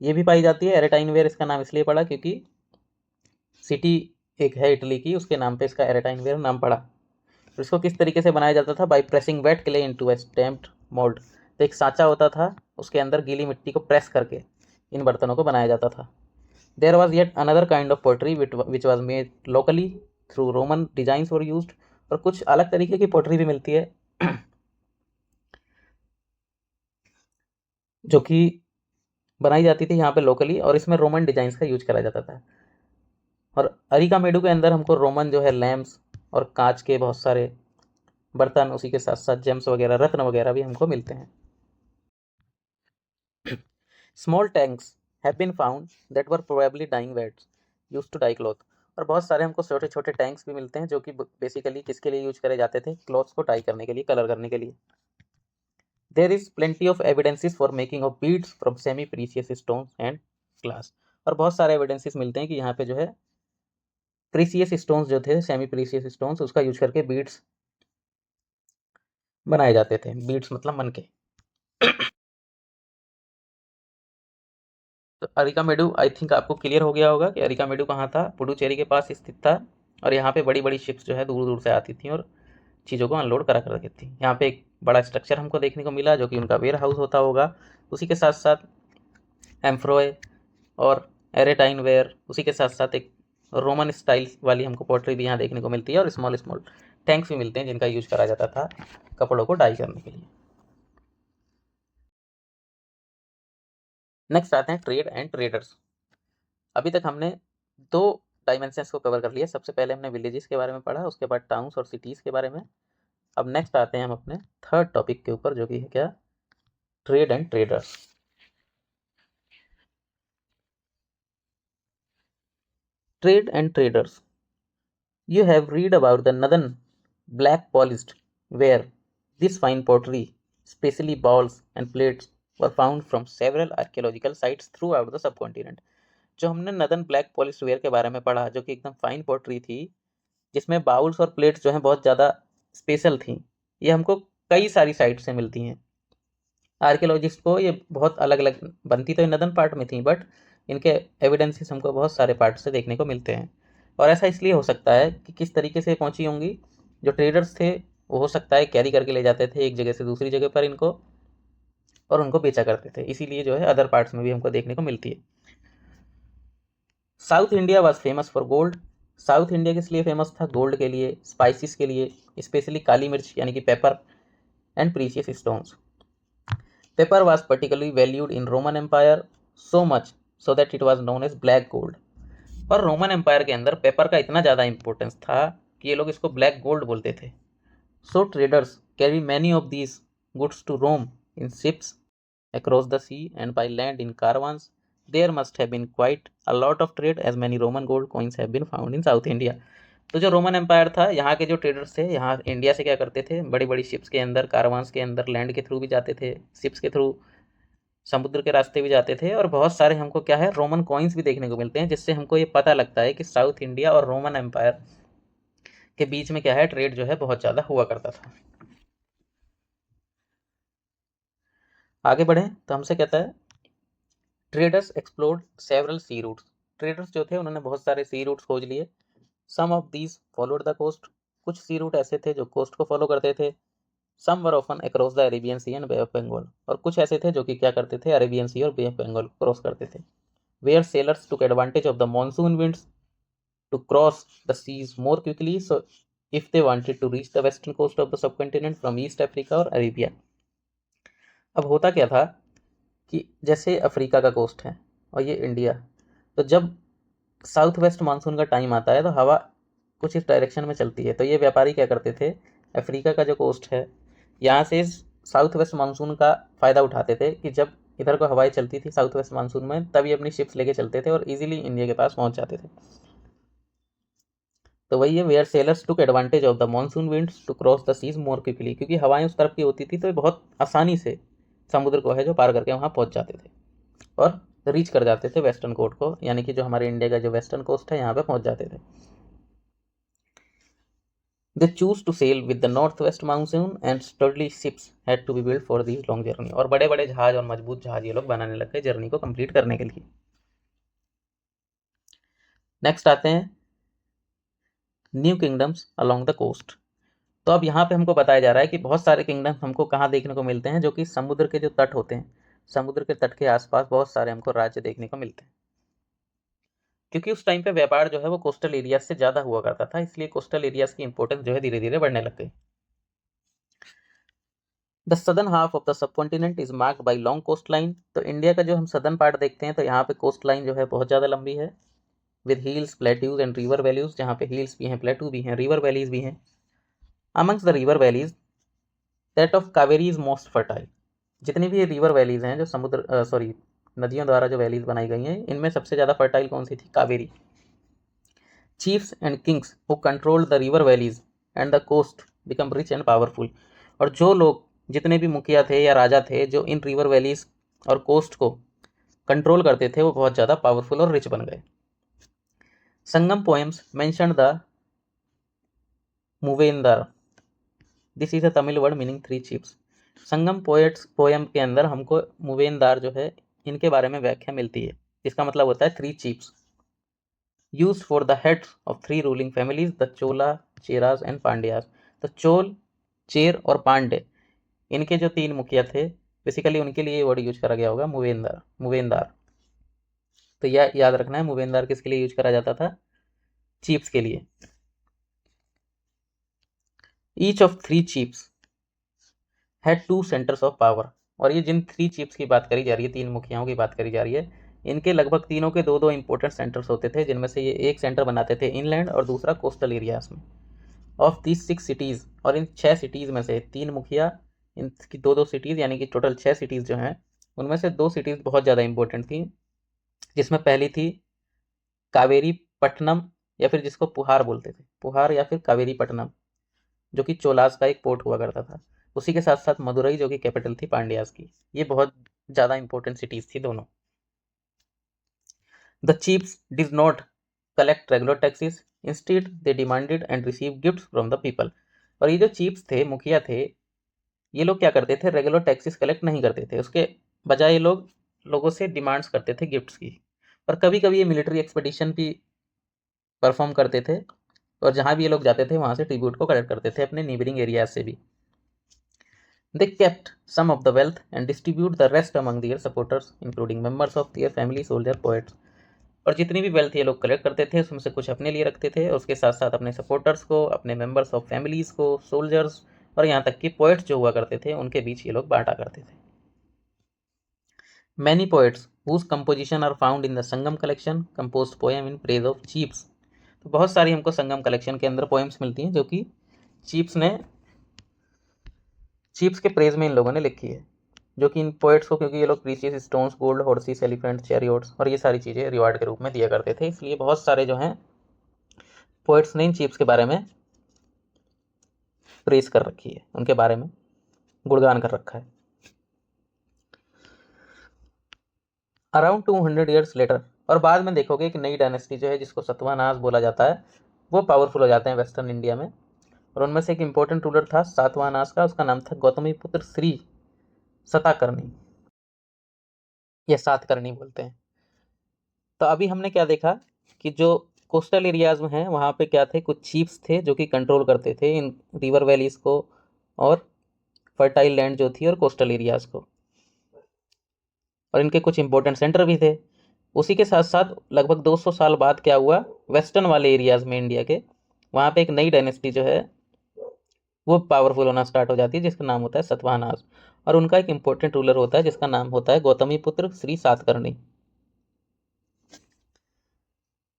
ये भी पाई जाती है. एरेटाइन वेयर इसका नाम इसलिए पड़ा क्योंकि सिटी एक है इटली की, उसके नाम पे इसका एरेटाइन वेयर नाम पड़ा. तो इसको किस तरीके से बनाया जाता था, by pressing wait clay into A stamped mould. तो एक सांचा होता था, उसके अंदर गीली मिट्टी को प्रेस करके इन बर्तनों को बनाया जाता था. There was yet another kind of pottery which was made locally through Roman designs were used. और कुछ अलग तरीके की पोट्री भी मिलती है जो कि बनाई जाती थी यहाँ पे लोकली, और इसमें रोमन डिजाइंस का यूज करा जाता था. और अरिकामेडू के अंदर हमको रोमन जो है लैम्प्स और कांच के बहुत सारे बर्तन, उसी के साथ साथ जेम्स वगैरह, रत्न वगैरह भी हमको मिलते हैं. Small tanks have been found that were probably dyeing vats used to dye cloth. और बहुत सारे हमको छोटे छोटे टैंक्स भी मिलते हैं जो कि बेसिकली किसके लिए यूज करे जाते थे, क्लॉथ्स को डाई करने के लिए, कलर करने के लिए. There is plenty of evidences for making of beads from semi precious stones and glass. और बहुत सारे एविडेंसेस मिलते हैं कि यहाँ पे जो है प्रीशियस स्टोन्स जो थे, सेमी प्रीशियस स्टोन्स, उसका यूज करके बीड्स बनाए जाते थे. बीड्स मतलब मन के. तो अरिकामेडू आई थिंक आपको क्लियर हो गया होगा कि अरिकामेडू कहाँ था, पुडुचेरी के पास स्थित था. और यहाँ पे बड़ी बड़ी शिप्स जो है दूर दूर से आती थी और चीज़ों को अनलोड करा कर रखी थी. यहाँ पे एक बड़ा स्ट्रक्चर हमको देखने को मिला जो कि उनका वेयर हाउस होता होगा. उसी के साथ साथ एम्फ्रोए और एरेटाइन वेयर, उसी के साथ साथ एक रोमन स्टाइल वाली हमको पोट्री भी यहाँ देखने को मिलती है. और स्मॉल स्मॉल टैंक्स भी मिलते हैं जिनका यूज करा जाता था कपड़ों को डाई करने के लिए. नेक्स्ट आते हैं ट्रेड एंड ट्रेडर्स. अभी तक हमने दो डायमेंशंस को कवर कर लिया. सबसे पहले हमने विलेजेस के बारे में पढ़ा, उसके बाद टाउन्स और सिटीज़ के बारे में. अब नेक्स्ट आते हैं हम अपने थर्ड टॉपिक के ऊपर जो कि है क्या, trade and traders. Trade and traders. You have read about the northern black polished where this fine pottery, especially bowls and plates, were found from several archaeological sites throughout the subcontinent. जो हमने नदन ब्लैक पॉलिश वेयर के बारे में पढ़ा जो कि एकदम फाइन पोट्री थी, जिसमें बाउल्स और प्लेट्स जो हैं बहुत ज़्यादा स्पेशल थी, ये हमको कई सारी साइट से मिलती हैं. आर्कियोलॉजिस्ट को ये बहुत अलग अलग बनती तो नदन पार्ट में थी, बट इनके एविडेंसेस हमको बहुत सारे पार्ट से देखने को मिलते हैं. और ऐसा इसलिए हो सकता है कि किस तरीके से पहुंची होंगी. जो ट्रेडर्स थे वो हो सकता है कैरी करके ले जाते थे एक जगह से दूसरी जगह पर इनको, और उनको बेचा करते थे. इसीलिए जो है अदर पार्ट्स में भी हमको देखने को मिलती है. South India was famous for gold. South India किस लिए फेमस था, गोल्ड के लिए, स्पाइसिस के लिए, स्पेशली काली मिर्च यानी कि pepper, and precious stones. Pepper was particularly valued in Roman Empire so much so that it was known as black gold. और रोमन एम्पायर के अंदर पेपर का इतना ज़्यादा इंपॉर्टेंस था कि ये लोग इसको ब्लैक गोल्ड बोलते थे. So traders carry many of these goods to Rome in ships across the sea and by land in caravans. There must have been quite a lot of trade as many Roman gold coins have been found in South India. तो जो रोमन एम्पायर था, यहाँ के जो ट्रेडर्स थे, यहाँ इंडिया से क्या करते थे, बड़ी बड़ी शिप्स के अंदर, कारवांस के अंदर, लैंड के थ्रू भी जाते थे, शिप्स के थ्रू समुद्र के रास्ते भी जाते थे. और बहुत सारे हमको क्या है, रोमन कॉइन्स भी देखने को मिलते हैं, जिससे हमको ये पता लगता है कि साउथ इंडिया और रोमन एम्पायर के बीच में क्या है, ट्रेड जो है बहुत ज़्यादा हुआ करता था. आगे बढ़ें तो हमसे कहता है traders explored several sea routes. Traders जो थे उन्होंने बहुत सारे सी रूट्स खोज लिए. Some of these followed the coast. कुछ सी रूट ऐसे थे जो कोस्ट को फॉलो करते थे. Some were often across the Arabian Sea and Bay of Bengal. और कुछ ऐसे थे जो कि क्या करते थे, अरेबियन सी और बे ऑफ बंगाल क्रॉस करते थे. where sailors took advantage of the monsoon winds to cross the seas more quickly, so if they wanted to reach the western coast of the subcontinent from East Africa or Arabia. अब होता क्या था कि जैसे अफ्रीका का कोस्ट है और ये इंडिया, तो जब साउथ वेस्ट मानसून का टाइम आता है तो हवा कुछ इस डायरेक्शन में चलती है, तो ये व्यापारी क्या करते थे, अफ्रीका का जो कोस्ट है यहाँ से साउथ वेस्ट मानसून का फ़ायदा उठाते थे कि जब इधर को हवाएं चलती थी साउथ वेस्ट मानसून में, तब ये अपनी शिप्स लेके चलते थे और इजीली इंडिया के पास पहुंच जाते थे। तो वही है, where sailors took advantage of the monsoon winds to cross the seas more quickly, क्योंकि हवाएं उस तरफ की होती थी तो बहुत आसानी से समुद्र को है जो पार करके वहाँ पहुँच जाते थे और रीच कर जाते थे वेस्टर्न कोस्ट को, यानी कि जो हमारे इंडिया का जो वेस्टर्न कोस्ट है यहाँ पे पहुँच जाते थे। They choose to sail with the northwest monsoon and sturdy ships had to be built for the long journey, और बड़े बड़े जहाज और मजबूत जहाज ये लोग बनाने लग गए जर्नी को कंप्लीट करने के लिए। नेक्स्ट आते हैं new kingdoms along the coast. तो अब यहाँ पे हमको बताया जा रहा है कि बहुत सारे किंगडम्स हमको कहाँ देखने को मिलते हैं, जो कि समुद्र के जो तट होते हैं, समुद्र के तट के आसपास बहुत सारे हमको राज्य देखने को मिलते हैं, क्योंकि उस टाइम पे व्यापार जो है वो कोस्टल एरियाज से ज़्यादा हुआ करता था, इसलिए कोस्टल एरियाज की इंपॉर्टेंस जो है धीरे धीरे बढ़ने लग गई। The southern half of the subcontinent is marked by long coast line. तो इंडिया का जो हम सदर्न पार्ट देखते हैं तो यहाँ पे कोस्ट लाइन जो है बहुत ज़्यादा लंबी है, with hills plateaus and river values, जहाँ पे हिल्स भी हैं, प्लेट्यू भी हैं, रिवर वैलीज भी हैं। Amongst the river valleys that of Kaveri is most fertile. जितनी भी रिवर वैलीज हैं जो समुद्र नदियों द्वारा जो वैलीज बनाई गई हैं, इनमें सबसे ज़्यादा फर्टाइल कौन सी थी, Kaveri. Chiefs and kings who control the river valleys and the coast become rich and powerful. और जो लोग, जितने भी मुखिया थे या राजा थे जो इन रिवर वैलीज और कोस्ट को कंट्रोल करते थे, वो बहुत ज़्यादा पावरफुल और रिच बन गए। Sangam poems mention the Muvendar, this is a Tamil word meaning three chiefs. Sangam poem के अंदर हमको मूवेंदार जो है इनके बारे में व्याख्या मिलती है, इसका मतलब होता है three chiefs used for the heads of three ruling families, the Chola, Cheras and Pandyas. तो चोल, चेर और पांडे, इनके जो तीन मुखिया थे, बेसिकली उनके लिए वर्ड यूज करा गया होगा मूवेंदार। तो यह याद रखना है, मूवेंदार किसके लिए यूज करा जाता था, चीफ्स के लिए। Each of three chiefs had two centres of power. और ये जिन थ्री चीफ्स की बात करी जा रही है, तीन मुखियाओं की बात करी जा रही है, इनके लगभग तीनों के दो दो इंपॉर्टेंट सेंटर्स होते थे, जिनमें से ये एक सेंटर बनाते थे इनलैंड और दूसरा कोस्टल एरियाज में। ऑफ दिस 6 सिटीज़, और इन 6 सिटीज़ में से तीन मुखिया, इनकी दो दो सिटीज़, यानी कि टोटल 6 सिटीज़ जो हैं, उनमें से 2 सिटीज़ बहुत ज़्यादा इंपॉर्टेंट थी, जिसमें पहली थी कावेरी पट्टनम, या फिर जिसको पुहार बोलते थे, पुहार या फिर कावेरी पट्टनम, जो कि चोलास का एक पोर्ट हुआ करता था। उसी के साथ साथ मदुरई, जो कि कैपिटल थी पांड्यास की। ये बहुत ज़्यादा इंपॉर्टेंट सिटीज़ थी दोनों। The chiefs did not collect regular taxes, instead they demanded and receive gifts from the people. और ये जो चीफ्स थे, मुखिया थे, ये लोग क्या करते थे, रेगुलर टैक्सेस कलेक्ट नहीं करते थे, उसके बजाय ये लोगों से डिमांड्स करते थे गिफ्ट्स की। और कभी कभी ये मिलिट्री एक्सपेडिशन भी परफॉर्म करते थे, और जहाँ भी ये लोग जाते थे वहाँ से ट्रिब्यूट को कलेक्ट करते थे अपने नेबरिंग एरियाज से भी। They kept some of the wealth and distribute the rest among their supporters including members of their family, soldier, poets. और जितनी भी वेल्थ ये लोग कलेक्ट करते थे उसमें से कुछ अपने लिए रखते थे, और उसके साथ साथ अपने सपोर्टर्स को, अपने मेंबर्स ऑफ फैमिलीज़ को, सोल्जर्स, और यहाँ तक कि पोएट्स जो हुआ करते थे उनके बीच ये लोग बांटा करते थे। Many poets whose composition are found in the Sangam collection composed poem in praise of chiefs। तो बहुत सारी हमको संगम कलेक्शन के अंदर पोएम्स मिलती हैं जो कि चीफ्स के प्रेज में इन लोगों ने लिखी है, जो कि इन पोएट्स को, क्योंकि ये लोग precious stones, gold, horses, elephant, chariots और ये सारी चीज़ें रिवार्ड के रूप में दिया करते थे, इसलिए बहुत सारे जो हैं पोएट्स ने इन चीफ्स के बारे में प्रेज कर रखी है, उनके बारे में गुणगान कर रखा है। अराउंड 200 ईयर्स लेटर, और बाद में देखोगे कि नई डायनेस्टी जो है, जिसको सतवाहनास बोला जाता है, वो पावरफुल हो जाते हैं वेस्टर्न इंडिया में। और उनमें से एक इंपॉर्टेंट रूलर था सातवाहनास का, उसका नाम था गौतमी पुत्र श्री सताकर्णी, या सातकर्णी बोलते हैं। तो अभी हमने क्या देखा कि जो कोस्टल एरियाज में हैं वहाँ पे क्या थे, कुछ चीफ्स थे जो कि कंट्रोल करते थे इन रिवर वैलीज को और फर्टाइल लैंड जो थी और कोस्टल एरियाज को, और इनके कुछ इंपॉर्टेंट सेंटर भी थे। उसी के साथ साथ लगभग 200 साल बाद क्या हुआ, वेस्टर्न वाले एरियाज में इंडिया के, वहाँ पे एक नई डायनेस्टी जो है वो पावरफुल होना स्टार्ट हो जाती है, जिसका नाम होता है सतवाहनास। और उनका एक इंपॉर्टेंट रूलर होता है जिसका नाम होता है Gautamiputra Shri Satakarni.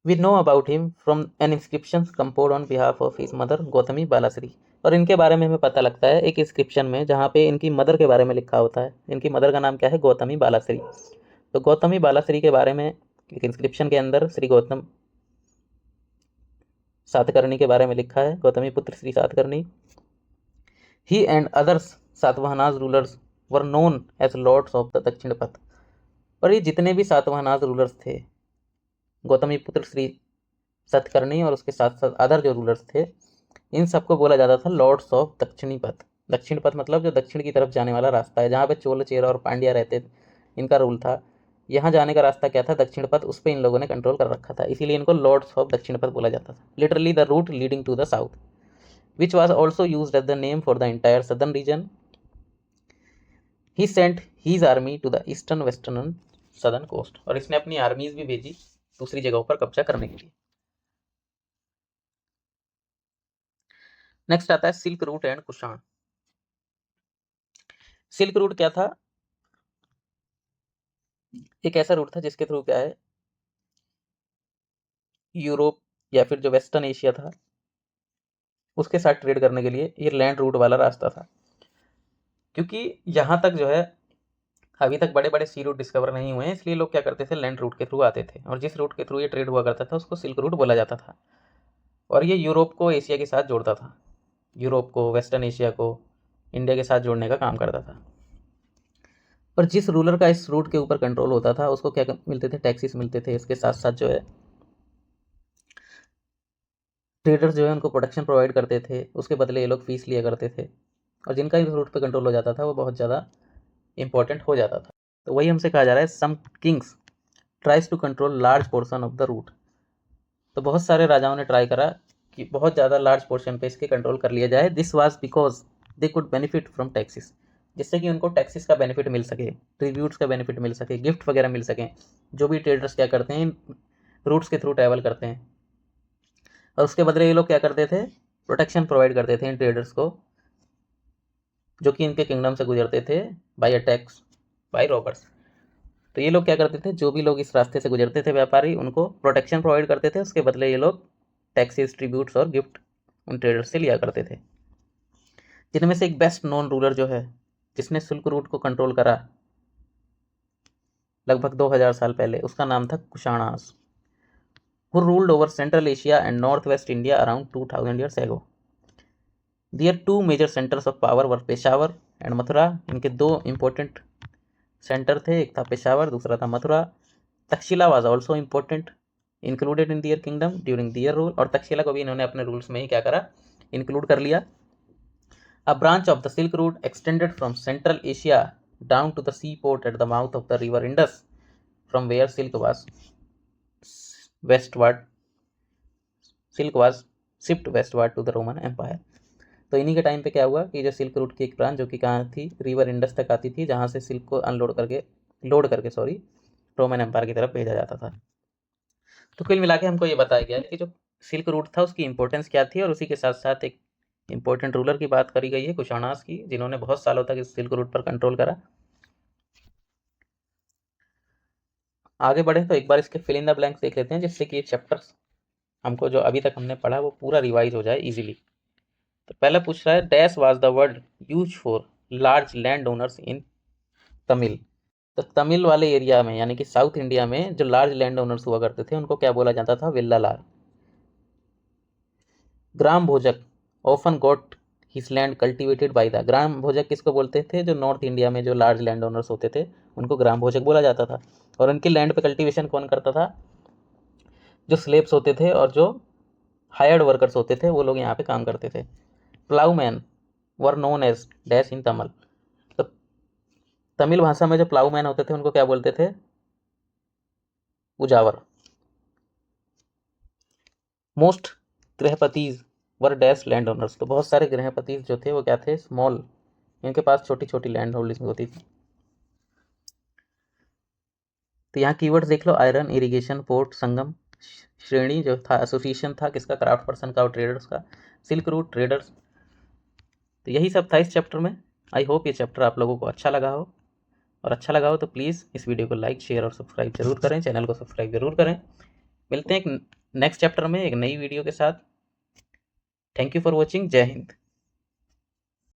We know about him from an inscription composed on behalf of his mother Gautami Balashri. और इनके बारे में हमें पता लगता है एक इंस्क्रिप्शन में, जहाँ पे इनकी मदर के बारे में लिखा होता है। इनकी मदर का नाम क्या है, गौतमी बालाश्री। तो गौतमी बालाश्री के बारे में एक इंस्क्रिप्शन के अंदर श्री गौतम सातकर्णी के बारे में लिखा है, Gautamiputra Shri Satakarni. He and others Satavahanas rulers were known as lords of the Dakshinapatha. और ये जितने भी सातवाहनाज रूलर्स थे, गौतमी पुत्र श्री सतकर्णी और उसके साथ साथ अदर जो रूलर्स थे, इन सबको बोला जाता था लॉर्ड्स ऑफ दक्षिणी पथ। दक्षिण पथ मतलब जो दक्षिण की तरफ जाने वाला रास्ता है, जहाँ पे चोल चेरा और पांड्या रहते थे, इनका रूल था। यहाँ जाने का रास्ता क्या था, दक्षिण पथ, उस पर इन लोगों ने कंट्रोल कर रखा था, इसीलिए इनको लॉर्ड्स ऑफ दक्षिण पथ बोला जाता था। Literally the route leading to the south, which was also used as the name for the entire southern region. He sent his army to the eastern, western and southern coast. और इसने अपनी आर्मीज भी भेजी दूसरी जगहों पर कब्जा करने के लिए। नेक्स्ट आता है silk route and Kushan. Silk route क्या था, एक ऐसा रूट था जिसके थ्रू क्या है, यूरोप या फिर जो वेस्टर्न एशिया था उसके साथ ट्रेड करने के लिए ये लैंड रूट वाला रास्ता था। क्योंकि यहाँ तक जो है अभी तक बड़े बड़े सी रूट डिस्कवर नहीं हुए हैं, इसलिए लोग क्या करते थे, लैंड रूट के थ्रू आते थे। और जिस रूट के थ्रू ये ट्रेड हुआ करता था उसको सिल्क रूट बोला जाता था। और ये यूरोप को एशिया के साथ जोड़ता था, यूरोप को, वेस्टर्न एशिया को इंडिया के साथ जोड़ने का काम करता था। पर जिस रूलर का इस रूट के ऊपर कंट्रोल होता था उसको क्या मिलते थे, टैक्सेस मिलते थे। इसके साथ साथ जो है ट्रेडर्स जो है उनको प्रोटेक्शन प्रोवाइड करते थे, उसके बदले ये लोग फीस लिया करते थे। और जिनका इस रूट पर कंट्रोल हो जाता था वो बहुत ज़्यादा इंपॉर्टेंट हो जाता था। तो वही हमसे कहा जा रहा है, some kings tries to control large portion of the route. तो बहुत सारे राजाओं ने ट्राई करा कि बहुत ज़्यादा लार्ज पोर्शन पे इसके कंट्रोल कर लिया जाए। This was because they could benefit from taxes, जिससे कि उनको टैक्सेस का बेनिफिट मिल सके, ट्रिब्यूट्स का बेनिफिट मिल सके, गिफ्ट वगैरह मिल सकें। जो भी ट्रेडर्स क्या करते हैं, रूट्स के थ्रू ट्रैवल करते हैं, और उसके बदले ये लोग क्या करते थे, प्रोटेक्शन प्रोवाइड करते थे इन ट्रेडर्स को जो कि इनके किंगडम से गुजरते थे बाय अटैक्स, बाय रॉबर्स। तो ये लोग क्या करते थे, जो भी लोग इस रास्ते से गुजरते थे व्यापारी, उनको प्रोटेक्शन प्रोवाइड करते थे, उसके बदले ये लोग टैक्सेस, ट्रिब्यूट्स और गिफ्ट उन ट्रेडर्स से लिया करते थे। जिनमें से एक बेस्ट नोन रूलर जो है जिसने सिल्क रूट को कंट्रोल करा लगभग 2000 साल पहले, उसका नाम था कुषाणास, who ruled over Central Asia and Northwest India around 2000 years ago. Their two major centers of power were Peshawar and Mathura. इनके दो इंपॉर्टेंट सेंटर थे, एक था पेशावर, दूसरा था Mathura. Taxila was also important included in their kingdom during their rule. और तक्षशिला को भी इन्होंने अपने रूल्स में ही क्या करा, इंक्लूड कर लिया। A branch of the Silk Route extended from Central Asia down to the seaport at the mouth of the river Indus, from where silk was shipped westward to the Roman Empire। तो इन्हीं के टाइम पे क्या हुआ कि जो सिल्क रूट की एक ब्रांच जो कि कहाँ थी, रिवर इंडस तक आती थी, जहाँ से सिल्क को अनलोड करके लोड करके रोमन एम्पायर की तरफ भेजा जाता था। तो कुल मिला के हमको ये बताया गया कि जो सिल्क रूट था उसकी इंपॉर्टेंस क्या थी, और उसी के साथ साथ एक इंपॉर्टेंट रूलर की बात करी गई है, कुषाणास की, जिन्होंने बहुत सालों तक इस सिल्क रूट पर कंट्रोल करा। आगे बढ़े तो एक बार इसके फिल इन द ब्लैंक्स देख लेते हैं, जिससे कि ये चैप्टर्स हमको जो अभी तक हमने पढ़ा वो पूरा रिवाइज हो जाए इजीली। तो पहला पूछ रहा है, dash was the word use for large land owners in Tamil. तो तमिल वाले एरिया में यानी कि साउथ इंडिया में जो लार्ज लैंड ओनर्स हुआ करते थे उनको क्या बोला जाता था, Vellalar. Grama bhojaka often got his land cultivated by the. Grama bhojaka किसको बोलते थे, जो नॉर्थ इंडिया में जो लार्ज लैंड ओनर्स होते थे उनको ग्राम भोजक बोला जाता था। और उनकी लैंड पे कल्टीवेशन कौन करता था, जो स्लेब्स होते थे और जो हायर्ड वर्कर्स होते थे वो लोग यहाँ पे काम करते थे। Ploughman were known as dash in Tamil. तो तमिल भाषा में जो प्लाउमैन होते थे उनको क्या बोलते थे, उजावर। मोस्ट गृहपतिज वर डैश लैंड ओनर्स। तो बहुत सारे गृहपति जो थे वो क्या थे, स्मॉल, इनके पास छोटी छोटी लैंड होल्डिंग होती थी। तो यहाँ कीवर्ड्स देख लो, आयरन, इरिगेशन, पोर्ट, संगम, श्रेणी जो था एसोसिएशन था किसका, क्राफ्ट पर्सन का और ट्रेडर्स का, सिल्क रूट, ट्रेडर्स। तो यही सब था इस चैप्टर में। आई होप ये चैप्टर आप लोगों को अच्छा लगा हो, और अच्छा लगा हो तो प्लीज़ इस वीडियो को लाइक, शेयर और सब्सक्राइब जरूर करें, चैनल को सब्सक्राइब जरूर करें। मिलते हैं एक नेक्स्ट चैप्टर में एक नई वीडियो के साथ। Thank you for watching. जय हिंद।